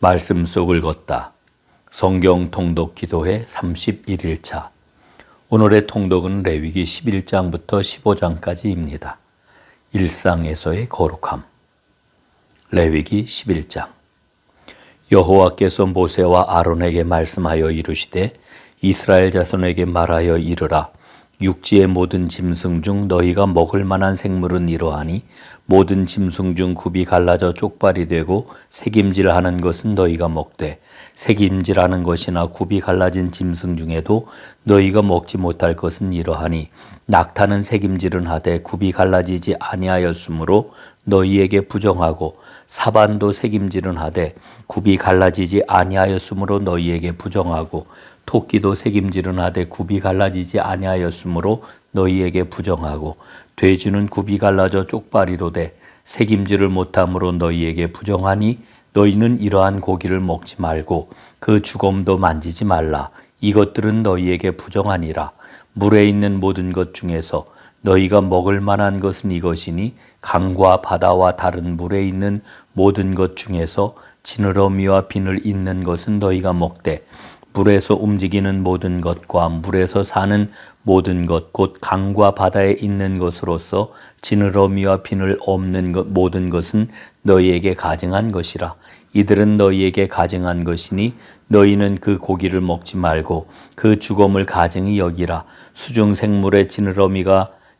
말씀 속을 걷다. 성경 통독 기도회 31일차. 오늘의 통독은 레위기 11장부터 15장까지입니다. 일상에서의 거룩함. 레위기 11장. 여호와께서 모세와 아론에게 말씀하여 이르시되 이스라엘 자손에게 말하여 이르라. 육지의 모든 짐승 중 너희가 먹을 만한 생물은 이러하니 모든 짐승 중 굽이 갈라져 쪽발이 되고 새김질하는 것은 너희가 먹되 새김질하는 것이나 굽이 갈라진 짐승 중에도 너희가 먹지 못할 것은 이러하니 낙타는 새김질은 하되 굽이 갈라지지 아니하였으므로 너희에게 부정하고 사반도 새김질은 하되 굽이 갈라지지 아니하였으므로 너희에게 부정하고 토끼도 새김질은 하되 굽이 갈라지지 아니하였으므로 너희에게 부정하고 돼지는 굽이 갈라져 쪽발이로되 새김질을 못함으로 너희에게 부정하니 너희는 이러한 고기를 먹지 말고 그 주검도 만지지 말라. 이것들은 너희에게 부정하니라. 물에 있는 모든 것 중에서 너희가 먹을 만한 것은 이것이니 강과 바다와 다른 물에 있는 모든 것 중에서 지느러미와 비늘 있는 것은 너희가 먹되 물에서 움직이는 모든 것과 물에서 사는 모든 것, 곧 강과 바다에 있는 것으로서 지느러미와 비늘 없는 모든 것은 너희에게 가증한 것이라. 이들은 너희에게 가증한 것이니 너희는 그 고기를 먹지 말고 그 주검을 가증히 여기라. 수중생물의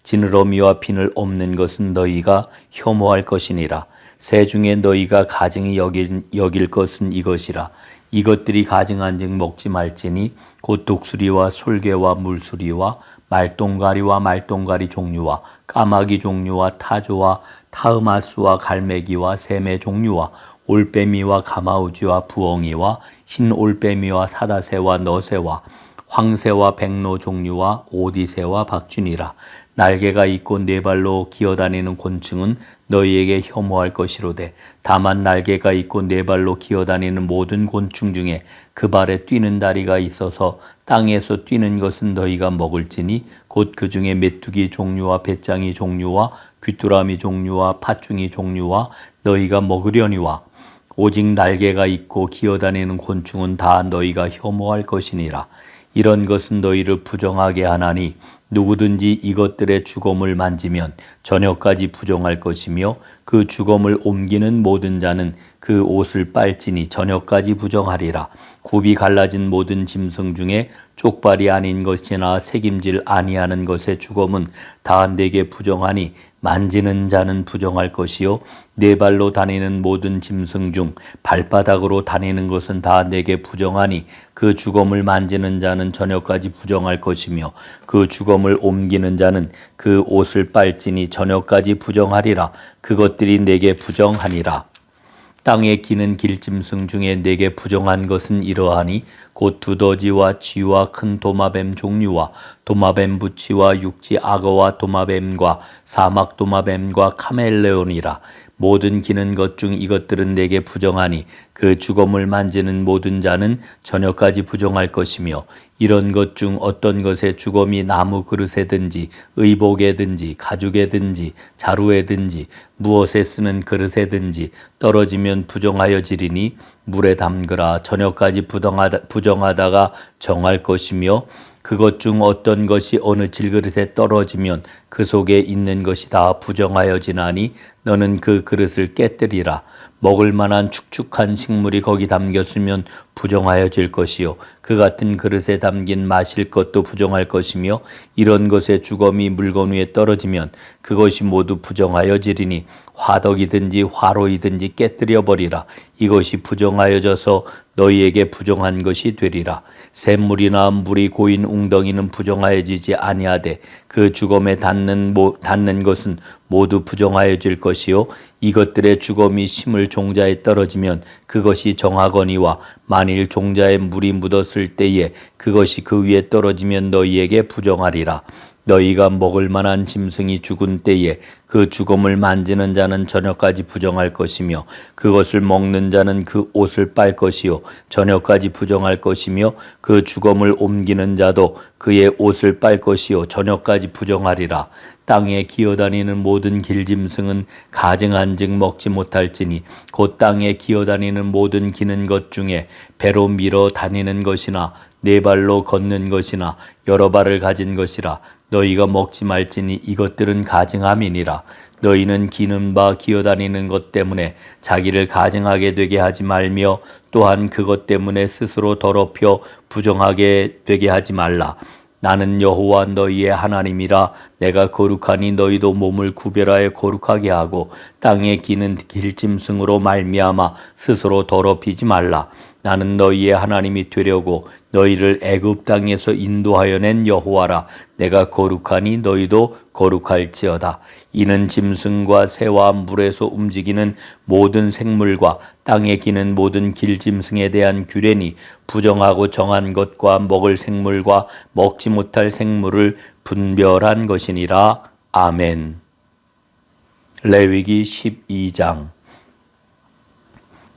지느러미와 비늘 없는 것은 너희가 혐오할 것이니라. 새 중에 너희가 가증히 여길 것은 이것이라. 이것들이 가증한즉 먹지 말지니 곧 독수리와 솔개와 물수리와 말똥가리 종류와 까마귀 종류와 타조와 타흐마스와 갈매기와 샘의 종류와 올빼미와 가마우지와 부엉이와 흰 올빼미와 사다새와 너새와 황새와 백로 종류와 오디새와 박쥐니라. 날개가 있고 네 발로 기어다니는 곤충은 너희에게 혐오할 것이로되 다만 날개가 있고 네 발로 기어다니는 모든 곤충 중에 그 발에 뛰는 다리가 있어서 땅에서 뛰는 것은 너희가 먹을지니 곧 그 중에 메뚜기 종류와 배짱이 종류와 귀뚜라미 종류와 팥중이 종류와 너희가 먹으려니와 오직 날개가 있고 기어다니는 곤충은 다 너희가 혐오할 것이니라. 이런 것은 너희를 부정하게 하나니 누구든지 이것들의 주검을 만지면 저녁까지 부정할 것이며 그 주검을 옮기는 모든 자는 그 옷을 빨지니 저녁까지 부정하리라. 굽이 갈라진 모든 짐승 중에 쪽발이 아닌 것이나 새김질 아니하는 것의 주검은 다 내게 부정하니 만지는 자는 부정할 것이요 네 발로 다니는 모든 짐승 중 발바닥으로 다니는 것은 다 내게 부정하니 그 주검을 만지는 자는 저녁까지 부정할 것이며 그 주검을 옮기는 자는 그 옷을 빨지니 저녁까지 부정하리라. 그것들이 내게 부정하니라. 땅에 기는 길짐승 중에 내게 부정한 것은 이러하니 곧 두더지와 쥐와 큰 도마뱀 종류와 도마뱀 부치와 육지 악어와 도마뱀과 사막 도마뱀과 카멜레온이라. 모든 기는 것 중 이것들은 내게 부정하니 그 주검을 만지는 모든 자는 저녁까지 부정할 것이며 이런 것 중 어떤 것의 주검이 나무 그릇에든지 의복에든지 가죽에든지 자루에든지 무엇에 쓰는 그릇에든지 떨어지면 부정하여지리니 물에 담그라. 저녁까지 부정하다가 정할 것이며 그것 중 어떤 것이 어느 질그릇에 떨어지면 그 속에 있는 것이 다 부정하여지나니 너는 그 그릇을 깨뜨리라. 먹을 만한 축축한 식물이 거기 담겼으면 부정하여질 것이요 그 같은 그릇에 담긴 마실 것도 부정할 것이며 이런 것의 주검이 물건 위에 떨어지면 그것이 모두 부정하여지리니 화덕이든지 화로이든지 깨뜨려 버리라. 이것이 부정하여져서 너희에게 부정한 것이 되리라. 샘물이나 물이 고인 웅덩이는 부정하여지지 아니하되 그 주검에 닿는 것은 모두 부정하여질 것이요 이것들의 주검이 심을 종자에 떨어지면 그것이 정하거니와 만일 종자에 물이 묻었을 때에 그것이 그 위에 떨어지면 너희에게 부정하리라. 너희가 먹을 만한 짐승이 죽은 때에 그 죽음을 만지는 자는 저녁까지 부정할 것이며 그것을 먹는 자는 그 옷을 빨 것이요 저녁까지 부정할 것이며 그 죽음을 옮기는 자도 그의 옷을 빨 것이요 저녁까지 부정하리라. 땅에 기어다니는 모든 길짐승은 가증한즉 먹지 못할지니 곧 땅에 기어다니는 모든 기는 것 중에 배로 밀어 다니는 것이나 네 발로 걷는 것이나 여러 발을 가진 것이라. 너희가 먹지 말지니 이것들은 가증함이니라. 너희는 기는 바 기어다니는 것 때문에 자기를 가증하게 되게 하지 말며 또한 그것 때문에 스스로 더럽혀 부정하게 되게 하지 말라. 나는 여호와 너희의 하나님이라. 내가 거룩하니 너희도 몸을 구별하여 거룩하게 하고 땅에 기는 길짐승으로 말미암아 스스로 더럽히지 말라. 나는 너희의 하나님이 되려고 너희를 애굽 땅에서 인도하여 낸 여호와라. 내가 거룩하니 너희도 거룩할지어다. 이는 짐승과 새와 물에서 움직이는 모든 생물과 땅에 기는 모든 길짐승에 대한 규례니 부정하고 정한 것과 먹을 생물과 먹지 못할 생물을 분별한 것이니라. 아멘. 레위기 12장.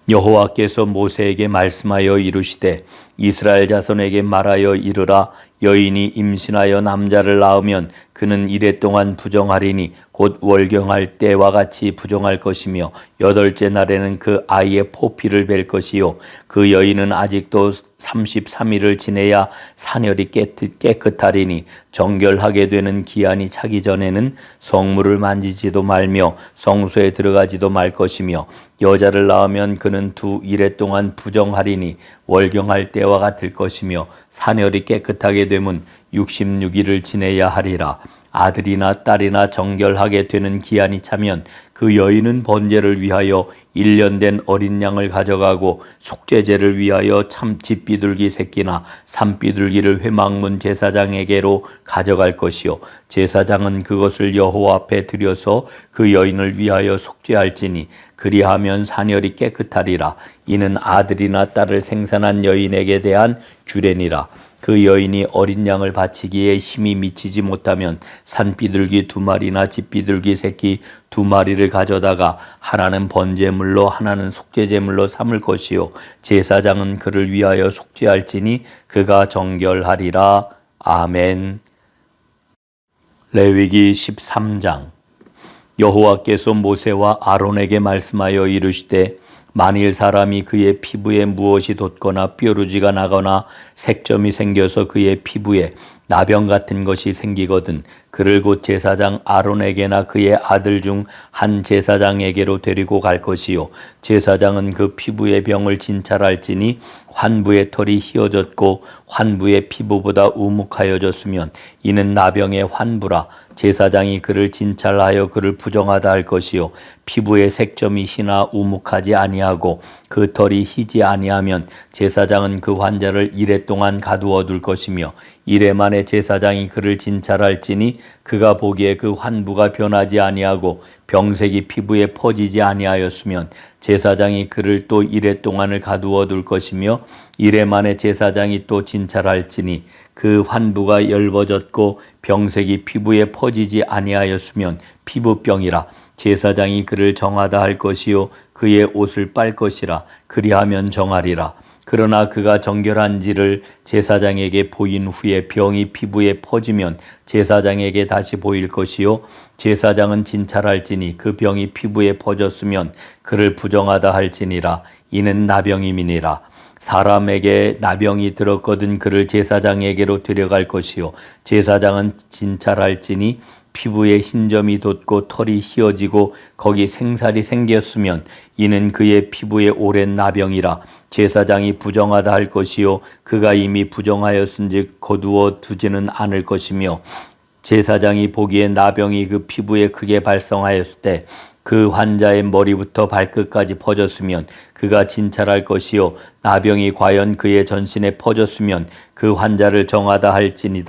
여호와께서 모세에게 말씀하여 이르시되 이스라엘 자손에게 말하여 이르라. 여인이 임신하여 남자를 낳으면 그는 이레 동안 부정하리니 곧 월경할 때와 같이 부정할 것이며 8째 날에는 그 아이의 포피를 벨 것이요 그 여인은 아직도 33일을 지내야 사녀리 깨끗하리니 정결하게 되는 기한이 차기 전에는 성물을 만지지도 말며 성소에 들어가지도 말 것이며 여자를 낳으면 그는 2일에 동안 부정하리니 월경할 때와 같을 것이며 사녀리 깨끗하게 되면 66일을 지내야 하리라. 아들이나 딸이나 정결하게 되는 기한이 차면 그 여인은 번제를 위하여 1년 된 어린 양을 가져가고 속죄제를 위하여 참집비둘기 새끼나 산비둘기를 회막문 제사장에게로 가져갈 것이요 제사장은 그것을 여호와 앞에 드려서 그 여인을 위하여 속죄할지니 그리하면 사녀리 깨끗하리라. 이는 아들이나 딸을 생산한 여인에게 대한 규례니라. 그 여인이 어린 양을 바치기에 힘이 미치지 못하면 산비둘기 2마리나 집비둘기 새끼 2마리를 가져다가 하나는 번제물로 하나는 속죄제물로 삼을 것이요 제사장은 그를 위하여 속죄할지니 그가 정결하리라. 아멘. 레위기 13장. 여호와께서 모세와 아론에게 말씀하여 이르시되 만일 사람이 그의 피부에 무엇이 돋거나 뾰루지가 나거나 색점이 생겨서 그의 피부에 나병 같은 것이 생기거든 그를 곧 제사장 아론에게나 그의 아들 중 한 제사장에게로 데리고 갈 것이요 제사장은 그 피부의 병을 진찰할지니 환부의 털이 휘어졌고 환부의 피부보다 우묵하여졌으면 이는 나병의 환부라. 제사장이 그를 진찰하여 그를 부정하다 할 것이요 피부의 색점이 희나 우묵하지 아니하고 그 털이 희지 아니하면 제사장은 그 환자를 이레 동안 가두어 둘 것이며 이레 만에 제사장이 그를 진찰할지니 그가 보기에 그 환부가 변하지 아니하고 병색이 피부에 퍼지지 아니하였으면 제사장이 그를 또 이레 동안을 가두어 둘 것이며 이레 만에 제사장이 또 진찰할지니 그 환부가 엷어졌고 병색이 피부에 퍼지지 아니하였으면 피부병이라. 제사장이 그를 정하다 할 것이요 그의 옷을 빨 것이라. 그리하면 정하리라. 그러나 그가 정결한지를 제사장에게 보인 후에 병이 피부에 퍼지면 제사장에게 다시 보일 것이요 제사장은 진찰할지니 그 병이 피부에 퍼졌으면 그를 부정하다 할지니라. 이는 나병임이니라. 사람에게 나병이 들었거든 그를 제사장에게로 데려갈 것이요 제사장은 진찰할지니 피부에 흰점이 돋고 털이 휘어지고 거기 생살이 생겼으면 이는 그의 피부에 오랜 나병이라. 제사장이 부정하다 할 것이요 그가 이미 부정하였은즉 거두어 두지는 않을 것이며 제사장이 보기에 나병이 그 피부에 크게 발성하였을 때 그 환자의 머리부터 발끝까지 퍼졌으면 그가 진찰할 것이요 나병이 과연 그의 전신에 퍼졌으면 그 환자를 정하다 할지니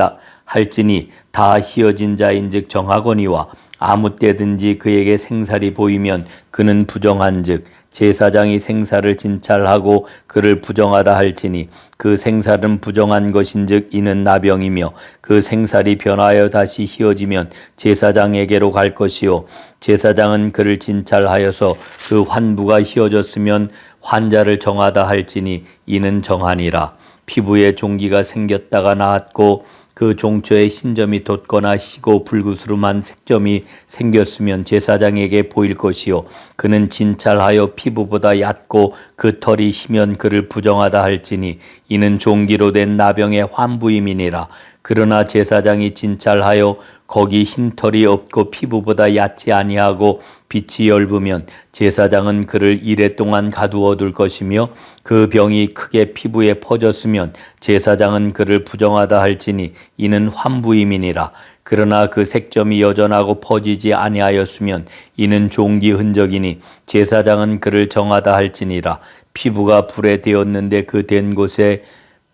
다 휘어진 자인즉 정하거니와 아무 때든지 그에게 생살이 보이면 그는 부정한즉 제사장이 생사를 진찰하고 그를 부정하다 할지니 그 생살은 부정한 것인즉 이는 나병이며 그 생살이 변하여 다시 희어지면 제사장에게로 갈 것이요 제사장은 그를 진찰하여서 그 환부가 희어졌으면 환자를 정하다 할지니 이는 정하니라. 피부에 종기가 생겼다가 나았고 그 종초에 흰점이 돋거나 희고 불구스름한 색점이 생겼으면 제사장에게 보일 것이요 그는 진찰하여 피부보다 얕고 그 털이 희면 그를 부정하다 할지니 이는 종기로 된 나병의 환부임이니라. 그러나 제사장이 진찰하여 거기 흰 털이 없고 피부보다 얕지 아니하고 빛이 엷으면 제사장은 그를 이레 동안 가두어 둘 것이며 그 병이 크게 피부에 퍼졌으면 제사장은 그를 부정하다 할지니 이는 환부임이니라. 그러나 그 색점이 여전하고 퍼지지 아니하였으면 이는 종기 흔적이니 제사장은 그를 정하다 할지니라. 피부가 불에 되었는데 그 된 곳에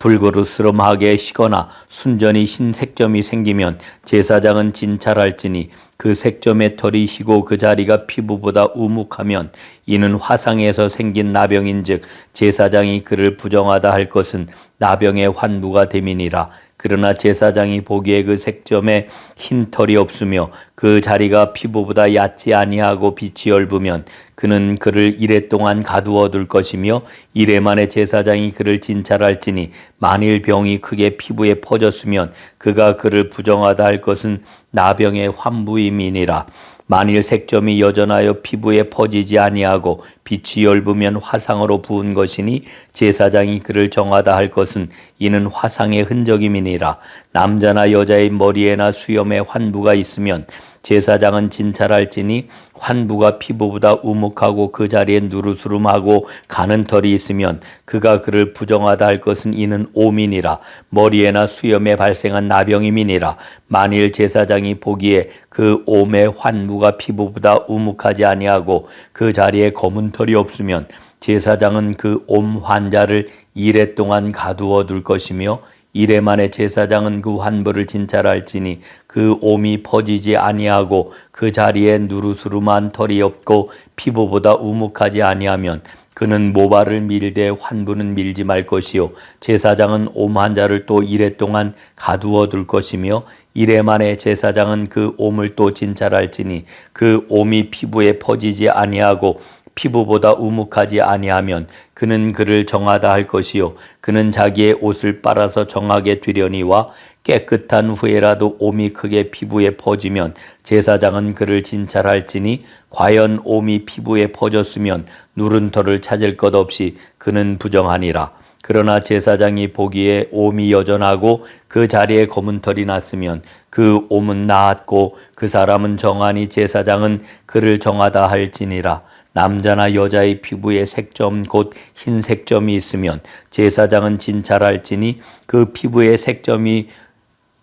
불그스름하게 시거나 순전히 흰 색점이 생기면 제사장은 진찰할지니 그 색점의 털이 희고 그 자리가 피부보다 우묵하면 이는 화상에서 생긴 나병인즉 제사장이 그를 부정하다 할 것은 나병의 환부가 됨이니라. 그러나 제사장이 보기에 그 색점에 흰 털이 없으며 그 자리가 피부보다 얕지 아니하고 빛이 엷으면 그는 그를 이레 동안 가두어 둘 것이며 이레 만에 제사장이 그를 진찰할지니 만일 병이 크게 피부에 퍼졌으면 그가 그를 부정하다 할 것은 나병의 환부임이니라. 만일 색점이 여전하여 피부에 퍼지지 아니하고 빛이 엷으면 화상으로 부은 것이니 제사장이 그를 정하다 할 것은 이는 화상의 흔적임이니라. 남자나 여자의 머리에나 수염에 환부가 있으면 제사장은 진찰할지니 환부가 피부보다 우묵하고 그 자리에 누르스름하고 가는 털이 있으면 그가 그를 부정하다 할 것은 이는 오민이라. 머리에나 수염에 발생한 나병임이니라. 만일 제사장이 보기에 그 옴의 환부가 피부보다 우묵하지 아니하고 그 자리에 검은 털이 없으면 제사장은 그 옴 환자를 이레 동안 가두어 둘 것이며 이레 만에 제사장은 그 환부를 진찰할지니 그 옴이 퍼지지 아니하고 그 자리에 누르스름한 털이 없고 피부보다 우묵하지 아니하면 그는 모발을 밀되 환부는 밀지 말 것이요 제사장은 옴 환자를 또 이레 동안 가두어 둘 것이며 이레 만에 제사장은 그 옴을 또 진찰할지니 그 옴이 피부에 퍼지지 아니하고 피부보다 우묵하지 아니하면 그는 그를 정하다 할 것이요 그는 자기의 옷을 빨아서 정하게 되려니와 깨끗한 후에라도 옴이 크게 피부에 퍼지면 제사장은 그를 진찰할지니 과연 옴이 피부에 퍼졌으면 누른 털을 찾을 것 없이 그는 부정하니라. 그러나 제사장이 보기에 옴이 여전하고 그 자리에 검은 털이 났으면 그 옴은 나았고 그 사람은 정하니 제사장은 그를 정하다 할지니라. 남자나 여자의 피부에 색점 곧 흰 색점이 있으면 제사장은 진찰할지니 그 피부에 색점이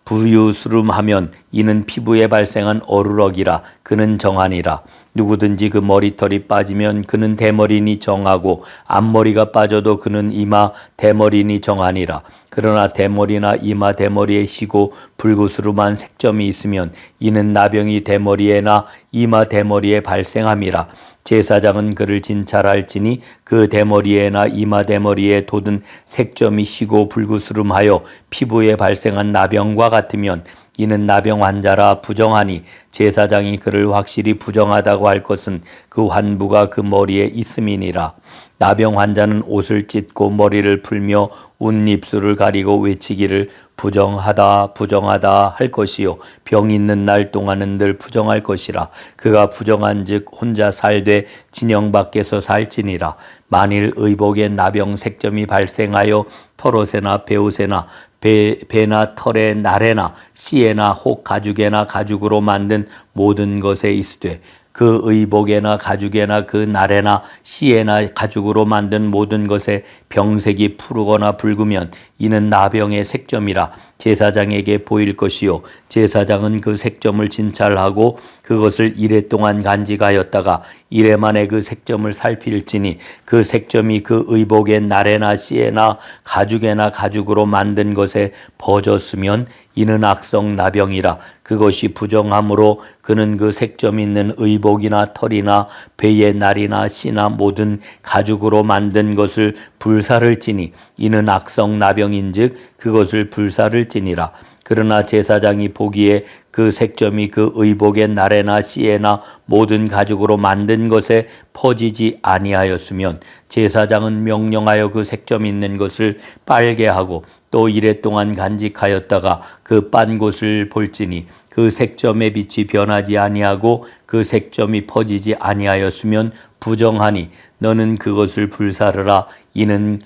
부유스름하면 이는 피부에 발생한 어루럭이라. 그는 정하니라. 누구든지 그 머리털이 빠지면 그는 대머리니 정하고 앞머리가 빠져도 그는 이마 대머리니 정하니라. 그러나 대머리나 이마 대머리에 희고 불구스름한 색점이 있으면 이는 나병이 대머리에나 이마 대머리에 발생함이라. 제사장은 그를 진찰할지니 그 대머리에나 이마 대머리에 돋은 색점이 희고 불구스름하여 피부에 발생한 나병과 같으면 이는 나병 환자라 부정하니 제사장이 그를 확실히 부정하다고 할 것은 그 환부가 그 머리에 있음이니라. 나병 환자는 옷을 찢고 머리를 풀며 운 입술을 가리고 외치기를 부정하다 부정하다 할 것이요 병 있는 날 동안은 늘 부정할 것이라. 그가 부정한즉 혼자 살되 진영 밖에서 살지니라. 만일 의복에 나병 색점이 발생하여 털옷에나 베옷에나 배나 털에 나래나 씨에나 혹 가죽에나 가죽으로 만든 모든 것에 있으되 그 의복에나 가죽에나 그 나래나 씨에나 가죽으로 만든 모든 것에 병색이 푸르거나 붉으면 이는 나병의 색점이라. 제사장에게 보일 것이요 제사장은 그 색점을 진찰하고 그것을 이레 동안 간직하였다가 이레 만에 그 색점을 살필지니 그 색점이 그 의복의 나래나 씨에나 가죽에나 가죽으로 만든 것에 퍼졌으면 이는 악성 나병이라. 그것이 부정함으로 그는 그 색점 있는 의복이나 털이나 배의 날이나 씨나 모든 가죽으로 만든 것을 불사를 지니 이는 악성 나병인즉 그것을 불사를 지니라. 그러나 제사장이 보기에 그 색점이 그 의복의 나래나 씨에나 모든 가죽으로 만든 것에 퍼지지 아니하였으면 제사장은 명령하여 그 색점 있는 것을 빨게 하고 또 이레 동안 간직하였다가 그 빤 곳을 볼지니 그 색점의 빛이 변하지 아니하고 그 색점이 퍼지지 아니하였으면 부정하니 너는 그것을 불사르라. 이는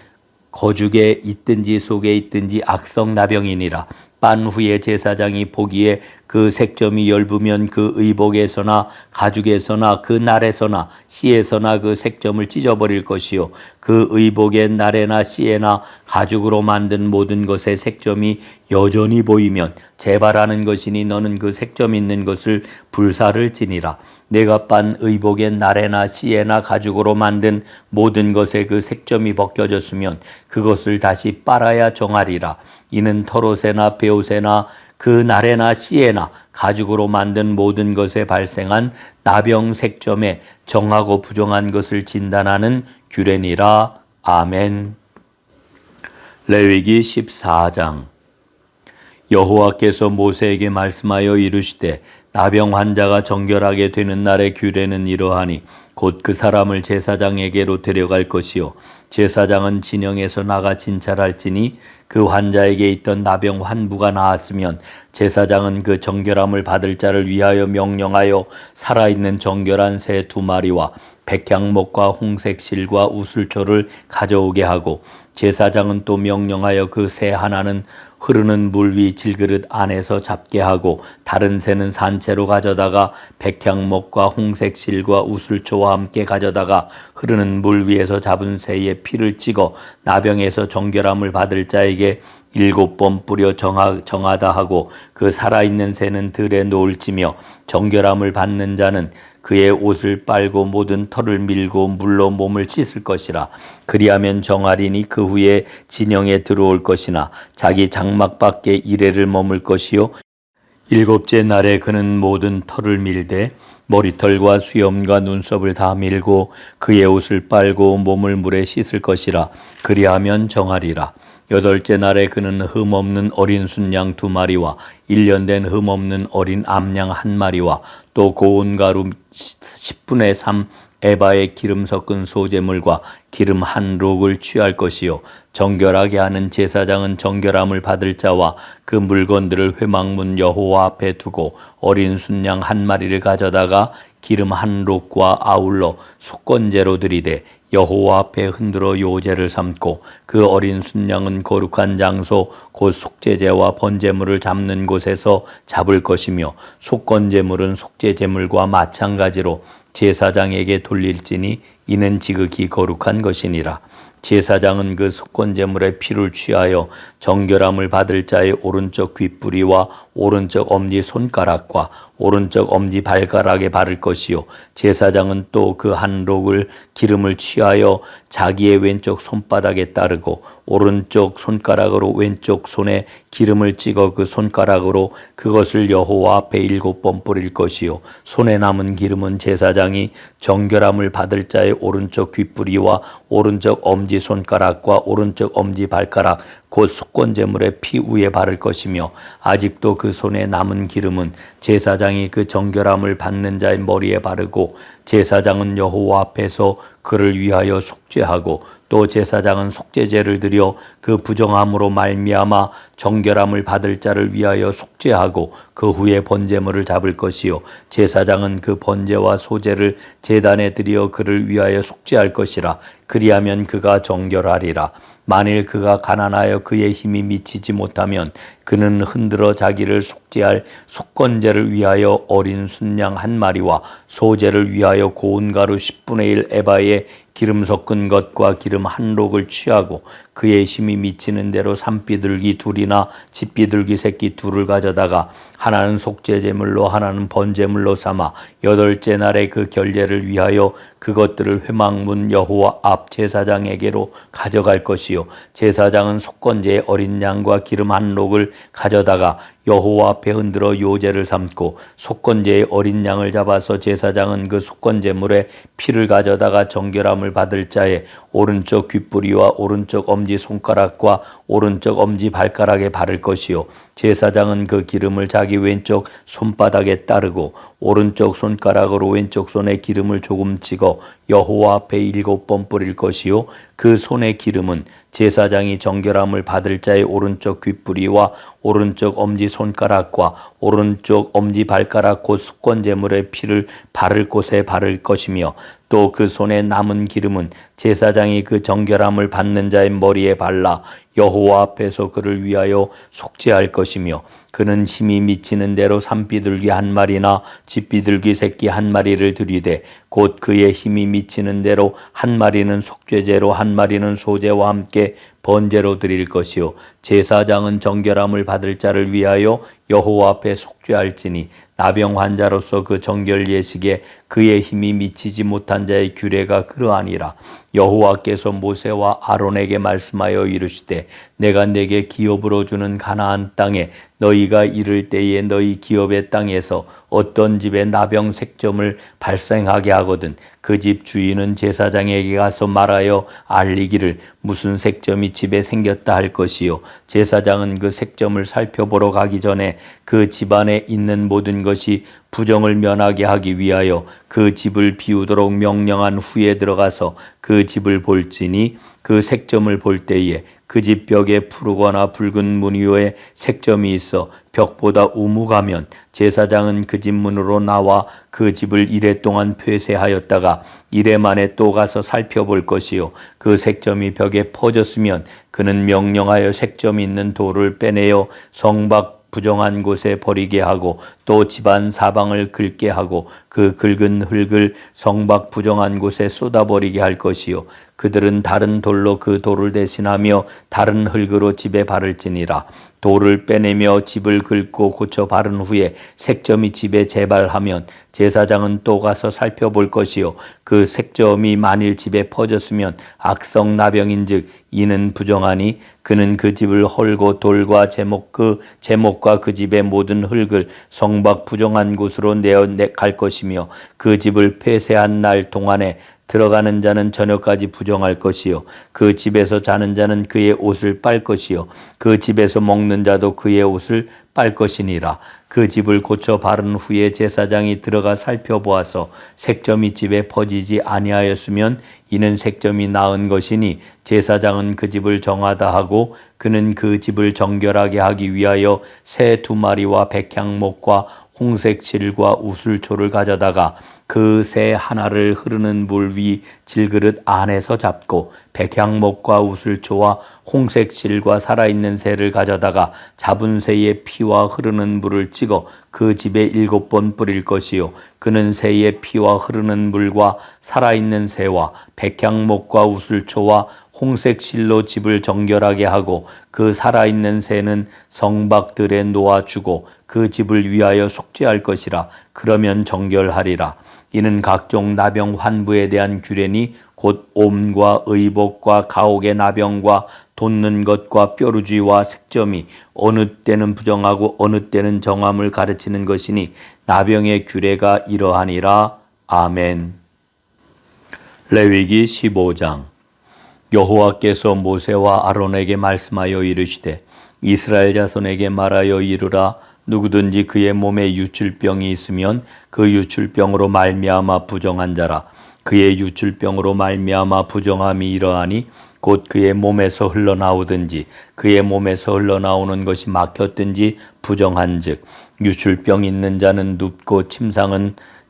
거죽에 있든지 속에 있든지 악성 나병이니라. 빤 후에 제사장이 보기에 그 색점이 엷으면 그 의복에서나 가죽에서나 그 날에서나 씨에서나 그 색점을 찢어버릴 것이요 그 의복의 날에나 씨에나 가죽으로 만든 모든 것의 색점이 여전히 보이면 재발하는 것이니 너는 그 색점 있는 것을 불사를 지니라. 내가 빤 의복의 날에나 씨에나 가죽으로 만든 모든 것에 그 색점이 벗겨졌으면 그것을 다시 빨아야 정하리라. 이는 털옷에나 베옷에나 그 날에나 씨에나 가죽으로 만든 모든 것에 발생한 나병 색점에 정하고 부정한 것을 진단하는 규례니라. 아멘. 레위기 14장. 여호와께서 모세에게 말씀하여 이르시되 나병 환자가 정결하게 되는 날의 규례는 이러하니 곧 그 사람을 제사장에게로 데려갈 것이요 제사장은 진영에서 나가 진찰할지니 그 환자에게 있던 나병 환부가 나았으면 제사장은 그 정결함을 받을 자를 위하여 명령하여 살아있는 정결한 새 2마리와 백향목과 홍색실과 우슬초를 가져오게 하고 제사장은 또 명령하여 그 새 하나는 흐르는 물 위 질그릇 안에서 잡게 하고 다른 새는 산채로 가져다가 백향목과 홍색실과 우슬초와 함께 가져다가 흐르는 물 위에서 잡은 새의 피를 찍어 나병에서 정결함을 받을 자에게 7번 뿌려 정하다 하고 그 살아있는 새는 들에 놓을지며 정결함을 받는 자는 그의 옷을 빨고 모든 털을 밀고 물로 몸을 씻을 것이라. 그리하면 정하리니 그 후에 진영에 들어올 것이나 자기 장막 밖에 이레를 머물 것이요 7째 날에 그는 모든 털을 밀되 머리털과 수염과 눈썹을 다 밀고 그의 옷을 빨고 몸을 물에 씻을 것이라. 그리하면 정하리라. 8째 날에 그는 흠없는 어린 순양 2마리와 1년 된 흠없는 어린 암양 1마리와 또 고운 가루 10분의 3 에바의 기름 섞은 소재물과 기름 1록을 취할 것이요 정결하게 하는 제사장은 정결함을 받을 자와 그 물건들을 회막문 여호와 앞에 두고 어린 순양 1마리를 가져다가 기름 1록과 아울러 속건제로 드리되 여호와 앞에 흔들어 요제를 삼고 그 어린 순양은 거룩한 장소 곧 속죄제와 번제물을 잡는 곳에서 잡을 것이며 속건제물은 속죄제물과 마찬가지로 제사장에게 돌릴지니 이는 지극히 거룩한 것이니라. 제사장은 그 속건제물의 피를 취하여 정결함을 받을 자의 오른쪽 귓뿌리와 오른쪽 엄지 손가락과 오른쪽 엄지 발가락에 바를 것이요 제사장은 또 그 1록을 기름을 취하여 자기의 왼쪽 손바닥에 따르고 오른쪽 손가락으로 왼쪽 손에 기름을 찍어 그 손가락으로 그것을 여호와 앞에 7번 뿌릴 것이요 손에 남은 기름은 제사장이 정결함을 받을 자의 오른쪽 귓뿌리와 오른쪽 엄지 손가락과 오른쪽 엄지 발가락 곧 속건제물의 피 위에 바를 것이며 아직도 그 손에 남은 기름은 제사장이 그 정결함을 받는 자의 머리에 바르고 제사장은 여호와 앞에서 그를 위하여 속죄하고 또 제사장은 속죄제를 드려 그 부정함으로 말미암아 정결함을 받을 자를 위하여 속죄하고 그 후에 번제물을 잡을 것이요 제사장은 그 번제와 소제를 제단에 드려 그를 위하여 속죄할 것이라. 그리하면 그가 정결하리라. 만일 그가 가난하여 그의 힘이 미치지 못하면 그는 흔들어 자기를 속죄할 속건제를 위하여 어린 순양 1마리와 소제를 위하여 고운 가루 10분의 1 에바의 기름 섞은 것과 기름 한 록을 취하고 그의 힘이 미치는 대로 산비둘기 둘이나 집비둘기 새끼 둘을 가져다가 하나는 속죄제물로 하나는 번제물로 삼아 여덟째 날에 그 결례를 위하여 그것들을 회막문 여호와 앞 제사장에게로 가져갈 것이요 제사장은 속건제의 어린 양과 기름 한 록을 가져다가 여호와 앞에 흔들어 요제를 삼고 속건제의 어린 양을 잡아서 제사장은 그 속건제물에 피를 가져다가 정결함을 받을 자의 오른쪽 귓뿌리와 오른쪽 엄지 손가락과 오른쪽 엄지 발가락에 바를 것이요 제사장은 그 기름을 자기 왼쪽 손바닥에 따르고 오른쪽 손가락으로 왼쪽 손에 기름을 조금 찍어 여호와 앞에 7번 뿌릴 것이요 그 손의 기름은 제사장이 정결함을 받을 자의 오른쪽 귓뿌리와 오른쪽 엄지 손가락과 오른쪽 엄지 발가락 곧 속건제물의 피를 바를 곳에 바를 것이며 또 그 손에 남은 기름은 제사장이 그 정결함을 받는 자의 머리에 발라 여호와 앞에서 그를 위하여 속죄할 것이며 그는 힘이 미치는 대로 산비둘기 한 마리나 집비둘기 새끼 한 마리를 들이되 곧 그의 힘이 미치는 대로 한 마리는 속죄제로 한 마리는 소제와 함께 번제로 드릴 것이요 제사장은 정결함을 받을 자를 위하여 여호와 앞에 속죄할지니 나병 환자로서 그 정결 예식에 그의 힘이 미치지 못한 자의 규례가 그러하니라. 여호와께서 모세와 아론에게 말씀하여 이르시되 내가 내게 기업으로 주는 가나안 땅에 너희가 이를 때에 너희 기업의 땅에서 어떤 집에 나병 색점을 발생하게 하거든 그 집 주인은 제사장에게 가서 말하여 알리기를 무슨 색점이 집에 생겼다 할 것이요 제사장은 그 색점을 살펴보러 가기 전에 그 집안에 있는 모든 것이 부정을 면하게 하기 위하여 그 집을 비우도록 명령한 후에 들어가서 그 집을 볼지니 그 색점을 볼 때에 그 집 벽에 푸르거나 붉은 무늬의 색점이 있어 벽보다 우묵하면 제사장은 그 집 문으로 나와 그 집을 이레 동안 폐쇄하였다가 이레 만에 또 가서 살펴볼 것이요 그 색점이 벽에 퍼졌으면 그는 명령하여 색점이 있는 돌을 빼내어 성밖 부정한 곳에 버리게 하고 또 집안 사방을 긁게 하고 그 긁은 흙을 성밖 부정한 곳에 쏟아버리게 할 것이요 그들은 다른 돌로 그 돌을 대신하며 다른 흙으로 집에 바를지니라. 돌을 빼내며 집을 긁고 고쳐 바른 후에 색점이 집에 재발하면 제사장은 또 가서 살펴볼 것이요 그 색점이 만일 집에 퍼졌으면 악성 나병인즉 이는 부정하니 그는 그 집을 헐고 돌과 제목과 그 집의 모든 흙을 성밖 부정한 곳으로 내어 갈 것이며 그 집을 폐쇄한 날 동안에 들어가는 자는 저녁까지 부정할 것이요 그 집에서 자는 자는 그의 옷을 빨 것이요 그 집에서 먹는 자도 그의 옷을 빨 것이니라. 그 집을 고쳐 바른 후에 제사장이 들어가 살펴보아서 색점이 집에 퍼지지 아니하였으면 이는 색점이 나은 것이니 제사장은 그 집을 정하다 하고 그는 그 집을 정결하게 하기 위하여 새 2마리와 백향목과 홍색 실과 우슬초를 가져다가 그 새 하나를 흐르는 물 위 질그릇 안에서 잡고 백향목과 우슬초와 홍색 실과 살아있는 새를 가져다가 잡은 새의 피와 흐르는 물을 찍어 그 집에 7번 뿌릴 것이요 그는 새의 피와 흐르는 물과 살아있는 새와 백향목과 우슬초와 홍색 실로 집을 정결하게 하고 그 살아있는 새는 성박들에 놓아주고 그 집을 위하여 속죄할 것이라. 그러면 정결하리라. 이는 각종 나병 환부에 대한 규례니 곧 옴과 의복과 가옥의 나병과 돋는 것과 뾰루지와 색점이 어느 때는 부정하고 어느 때는 정함을 가르치는 것이니 나병의 규례가 이러하니라. 아멘. 레위기 15장. 여호와께서 모세와 아론에게 말씀하여 이르시되 이스라엘 자손에게 말하여 이르라. 누구든지 그의 몸에 유출병이 있으면 그 유출병으로 말미암아 부정한 자라. 그의 유출병으로 말미암아 부정함이 이러하니 곧 그의 몸에서 흘러나오든지 그의 몸에서 흘러나오는 것이 막혔든지 부정한즉 유출병 있는 자는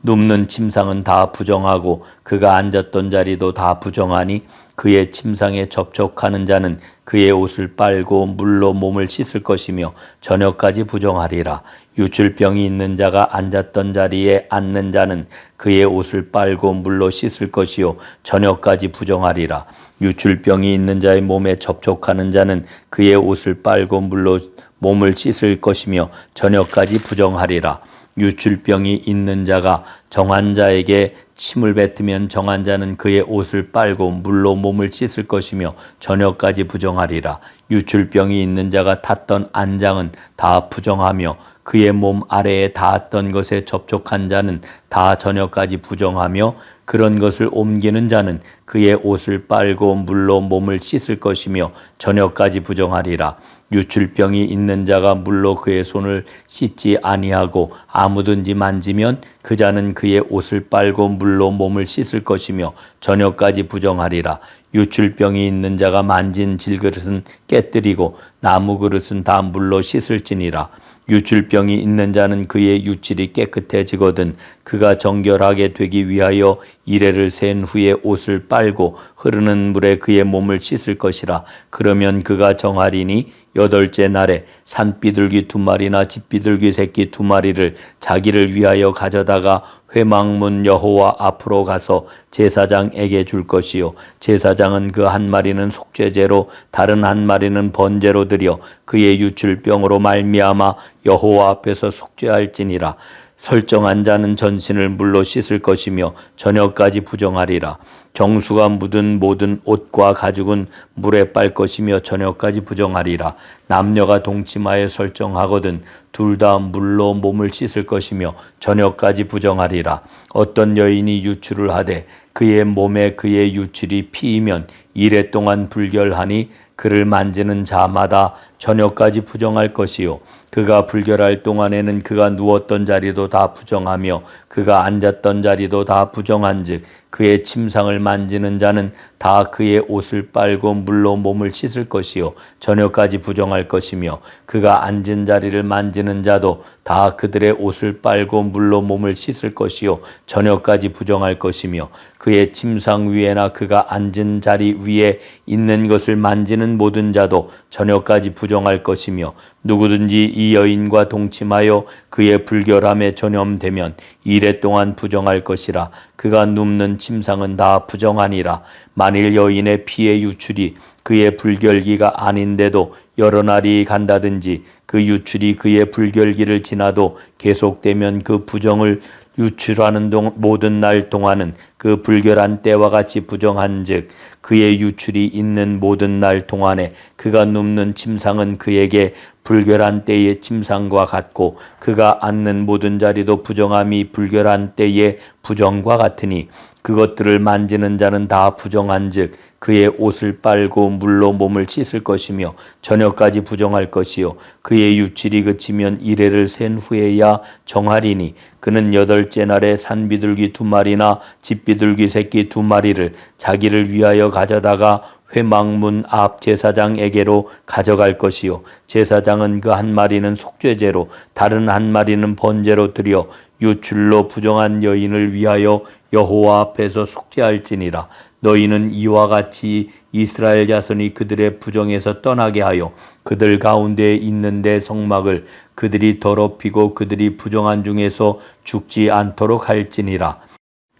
눕는 침상은 다 부정하고 그가 앉았던 자리도 다 부정하니 그의 침상에 접촉하는 자는 그의 옷을 빨고 물로 몸을 씻을 것이며 저녁까지 부정하리라. 유출병이 있는 자가 앉았던 자리에 앉는 자는 그의 옷을 빨고 물로 씻을 것이요 저녁까지 부정하리라. 유출병이 있는 자의 몸에 접촉하는 자는 그의 옷을 빨고 물로 몸을 씻을 것이며 저녁까지 부정하리라. 유출병이 있는 자가 정한 자에게 침을 뱉으면 정한 자는 그의 옷을 빨고 물로 몸을 씻을 것이며 저녁까지 부정하리라. 유출병이 있는 자가 탔던 안장은 다 부정하며 그의 몸 아래에 닿았던 것에 접촉한 자는 다 저녁까지 부정하며 그런 것을 옮기는 자는 그의 옷을 빨고 물로 몸을 씻을 것이며 저녁까지 부정하리라. 유출병이 있는 자가 물로 그의 손을 씻지 아니하고 아무든지 만지면 그 자는 그의 옷을 빨고 물로 몸을 씻을 것이며 저녁까지 부정하리라. 유출병이 있는 자가 만진 질그릇은 깨뜨리고 나무 그릇은 다 물로 씻을지니라. 유출병이 있는 자는 그의 유출이 깨끗해지거든 그가 정결하게 되기 위하여 이레를 센 후에 옷을 빨고 흐르는 물에 그의 몸을 씻을 것이라. 그러면 그가 정하리니 여덟째 날에 산비둘기 2마리나 집비둘기 새끼 2마리를 자기를 위하여 가져다가 회막문 여호와 앞으로 가서 제사장에게 줄 것이요 제사장은 그 한 마리는 속죄제로 다른 한 마리는 번제로 드려 그의 유출병으로 말미암아 여호와 앞에서 속죄할지니라. 설정한 자는 전신을 물로 씻을 것이며 저녁까지 부정하리라. 정수가 묻은 모든 옷과 가죽은 물에 빨 것이며 저녁까지 부정하리라. 남녀가 동치마에 설정하거든 둘 다 물로 몸을 씻을 것이며 저녁까지 부정하리라. 어떤 여인이 유출을 하되 그의 몸에 그의 유출이 피이면 이레 동안 불결하니 그를 만지는 자마다 저녁까지 부정할 것이요 그가 불결할 동안에는 그가 누웠던 자리도 다 부정하며 그가 앉았던 자리도 다 부정한즉 그의 침상을 만지는 자는 다 그의 옷을 빨고 물로 몸을 씻을 것이요 저녁까지 부정할 것이며 그가 앉은 자리를 만지는 자도 다 그들의 옷을 빨고 물로 몸을 씻을 것이요 저녁까지 부정할 것이며 그의 침상 위에나 그가 앉은 자리 위에 있는 것을 만지는 모든 자도 저녁까지 부정할 것이며 누구든지 이 여인과 동침하여 그의 불결함에 전염되면 이레 동안 부정할 것이라. 그가 눕는 침상은 다 부정하니라. 만일 여인의 피의 유출이 그의 불결기가 아닌데도 여러 날이 간다든지 그 유출이 그의 불결기를 지나도 계속되면 그 부정을 유출하는 모든 날 동안은 그 불결한 때와 같이 부정한즉 그의 유출이 있는 모든 날 동안에 그가 눕는 침상은 그에게 불결한 때의 침상과 같고 그가 앉는 모든 자리도 부정함이 불결한 때의 부정과 같으니 그것들을 만지는 자는 다 부정한즉 그의 옷을 빨고 물로 몸을 씻을 것이며 저녁까지 부정할 것이요 그의 유출이 그치면 이레를 센 후에야 정하리니 그는 여덟째 날에 산비둘기 2마리나 집비둘기 새끼 2마리를 자기를 위하여 가져다가 회막문 앞 제사장에게로 가져갈 것이요 제사장은 그 한 마리는 속죄제로 다른 한 마리는 번제로 드려 유출로 부정한 여인을 위하여 여호와 앞에서 속죄할지니라. 너희는 이와 같이 이스라엘 자손이 그들의 부정에서 떠나게 하여 그들 가운데 있는 데 성막을 그들이 더럽히고 그들이 부정한 중에서 죽지 않도록 할지니라.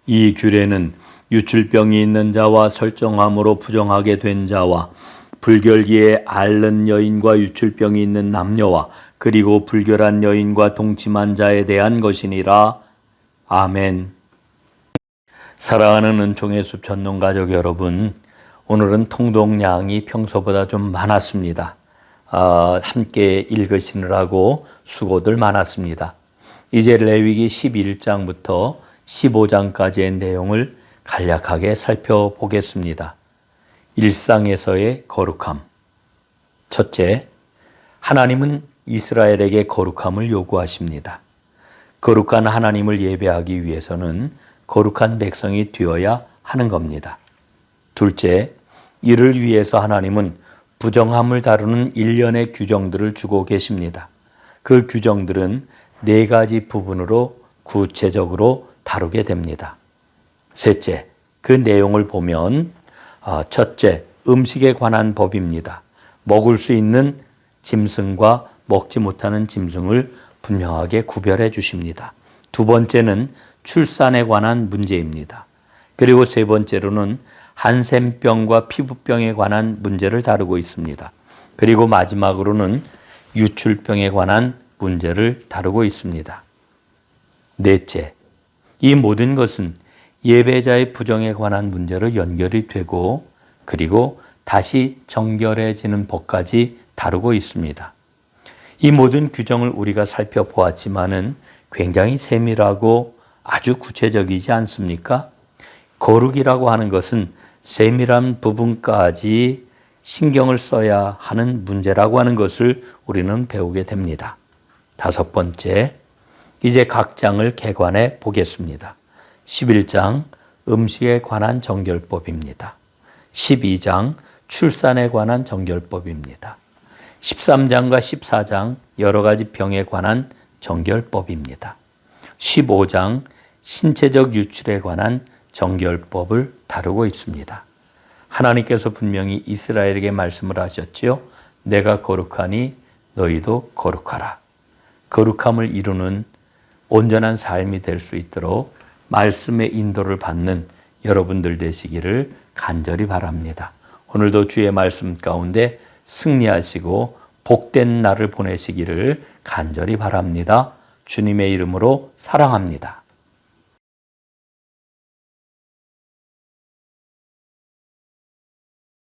이 규례는 유출병이 있는 자와 설정함으로 부정하게 된 자와 불결기에 앓는 여인과 유출병이 있는 남녀와 그리고 불결한 여인과 동침한 자에 대한 것이니라. 아멘. 사랑하는 은총의 숲 전농 가족 여러분, 오늘은 통독량이 평소보다 좀 많았습니다. 함께 읽으시느라고 수고들 많았습니다. 이제 레위기 11장부터 15장까지의 내용을 간략하게 살펴보겠습니다. 일상에서의 거룩함. 첫째, 하나님은 이스라엘에게 거룩함을 요구하십니다. 거룩한 하나님을 예배하기 위해서는 거룩한 백성이 되어야 하는 겁니다. 둘째, 이를 위해서 하나님은 부정함을 다루는 일련의 규정들을 주고 계십니다. 그 규정들은 4가지 부분으로 구체적으로 다루게 됩니다. 셋째, 그 내용을 보면 첫째, 음식에 관한 법입니다. 먹을 수 있는 짐승과 먹지 못하는 짐승을 분명하게 구별해 주십니다. 두 번째는 출산에 관한 문제입니다. 그리고 세 번째로는 한센병과 피부병에 관한 문제를 다루고 있습니다. 그리고 마지막으로는 유출병에 관한 문제를 다루고 있습니다. 넷째, 이 모든 것은 예배자의 부정에 관한 문제로 연결이 되고 그리고 다시 정결해지는 법까지 다루고 있습니다. 이 모든 규정을 우리가 살펴보았지만은 굉장히 세밀하고 아주 구체적이지 않습니까? 거룩이라고 하는 것은 세밀한 부분까지 신경을 써야 하는 문제라고 하는 것을 우리는 배우게 됩니다. 다섯 번째, 이제 각 장을 개관해 보겠습니다. 11장 음식에 관한 정결법입니다. 12장 출산에 관한 정결법입니다. 13장과 14장 여러 가지 병에 관한 정결법입니다. 15장 신체적 유출에 관한 정결법을 다루고 있습니다. 하나님께서 분명히 이스라엘에게 말씀을 하셨지요. 내가 거룩하니 너희도 거룩하라. 거룩함을 이루는 온전한 삶이 될 수 있도록 말씀의 인도를 받는 여러분들 되시기를 간절히 바랍니다. 오늘도 주의 말씀 가운데 승리하시고 복된 날을 보내시기를 간절히 바랍니다. 주님의 이름으로 사랑합니다.